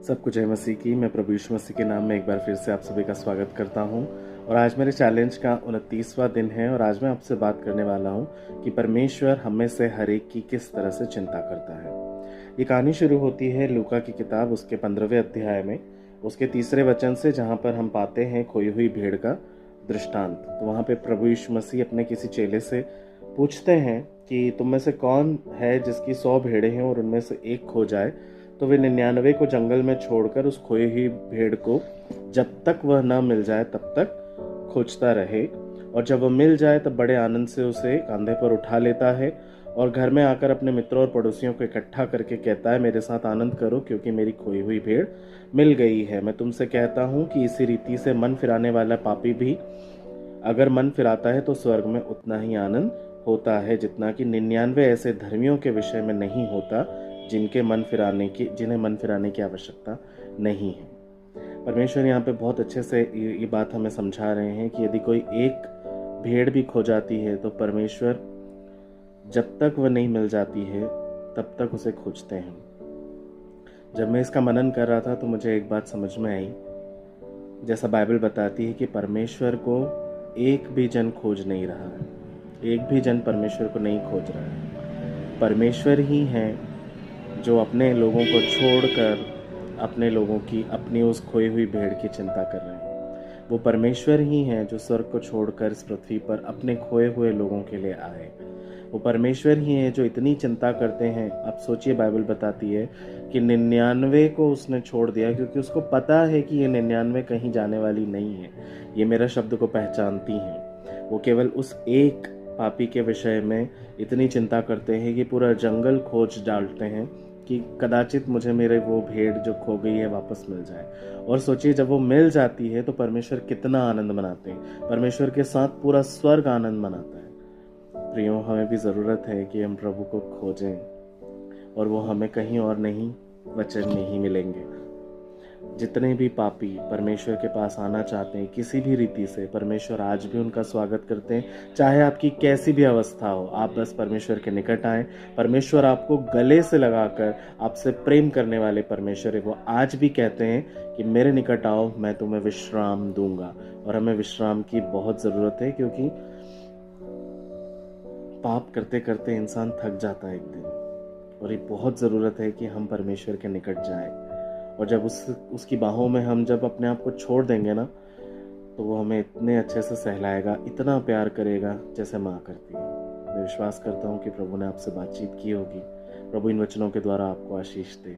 सबको जय मसीह की। मैं प्रभु यीशु मसीह के नाम में एक बार फिर से आप सभी का स्वागत करता हूं। और आज मेरे चैलेंज का 29वां दिन है और आज मैं आपसे बात करने वाला हूं कि परमेश्वर हम में से हर एक की किस तरह से चिंता करता है। ये कहानी शुरू होती है लूका की किताब उसके 15वें अध्याय में, उसके 3 वचन से, जहाँ पर हम पाते हैं खोई हुई भेड़ का दृष्टांत। तो वहाँ पे प्रभु यीशु मसीह अपने किसी चेले से पूछते हैं कि तुम में से कौन है जिसकी 100 भेड़ें हैं और उनमें से एक खो जाए, तो वे 99 को जंगल में छोड़कर उस खोई हुई भेड़ को जब तक वह न मिल जाए तब तक खोजता रहे, और जब वह मिल जाए तब बड़े आनंद से उसे कंधे पर उठा लेता है और घर में आकर अपने मित्रों और पड़ोसियों को इकट्ठा करके कहता है, मेरे साथ आनंद करो क्योंकि मेरी खोई हुई भेड़ मिल गई है। मैं तुमसे कहता हूँ कि इसी रीति से मन फिराने वाला पापी भी अगर मन फिराता है तो स्वर्ग में उतना ही आनंद होता है जितना कि 99 ऐसे धर्मियों के विषय में नहीं होता जिन्हें मन फिराने की आवश्यकता नहीं है। परमेश्वर यहाँ पे बहुत अच्छे से ये बात हमें समझा रहे हैं कि यदि कोई एक भेड़ भी खो जाती है तो परमेश्वर जब तक वह नहीं मिल जाती है तब तक उसे खोजते हैं। जब मैं इसका मनन कर रहा था तो मुझे एक बात समझ में आई, जैसा बाइबल बताती है कि परमेश्वर को एक भी जन खोज नहीं रहा है, एक भी जन परमेश्वर को नहीं खोज रहा है। परमेश्वर ही है जो अपने लोगों को छोड़कर अपने लोगों की, अपनी उस खोई हुई भेड़ की चिंता कर रहे हैं। वो परमेश्वर ही है जो स्वर्ग को छोड़कर इस पृथ्वी पर अपने खोए हुए लोगों के लिए आए। वो परमेश्वर ही है जो इतनी चिंता करते हैं। अब सोचिए, बाइबल बताती है कि 99 को उसने छोड़ दिया क्योंकि उसको पता है कि ये 99 कहीं जाने वाली नहीं है, ये मेरा शब्द को पहचानती हैं। वो केवल उस एक पापी के विषय में इतनी चिंता करते हैं कि पूरा जंगल खोज डालते हैं कि कदाचित मुझे मेरे वो भेड़ जो खो गई है वापस मिल जाए। और सोचिए, जब वो मिल जाती है तो परमेश्वर कितना आनंद मनाते हैं। परमेश्वर के साथ पूरा स्वर्ग आनंद मनाता है। प्रियो, हमें भी ज़रूरत है कि हम प्रभु को खोजें और वो हमें कहीं और नहीं, वचन में ही मिलेंगे। जितने भी पापी परमेश्वर के पास आना चाहते हैं किसी भी रीति से, परमेश्वर आज भी उनका स्वागत करते हैं। चाहे आपकी कैसी भी अवस्था हो, आप बस परमेश्वर के निकट आएं। परमेश्वर आपको गले से लगाकर आपसे प्रेम करने वाले परमेश्वर है। वो आज भी कहते हैं कि मेरे निकट आओ, मैं तुम्हें विश्राम दूंगा। और हमें विश्राम की बहुत ज़रूरत है क्योंकि पाप करते करते इंसान थक जाता है एक दिन, और ये बहुत ज़रूरत है कि हम परमेश्वर के निकट जाएं। और जब उसकी बाहों में हम जब अपने आप को छोड़ देंगे ना, तो वो हमें इतने अच्छे से सहलाएगा, इतना प्यार करेगा जैसे माँ करती है। मैं विश्वास करता हूँ कि प्रभु ने आपसे बातचीत की होगी। प्रभु इन वचनों के द्वारा आपको आशीष दे।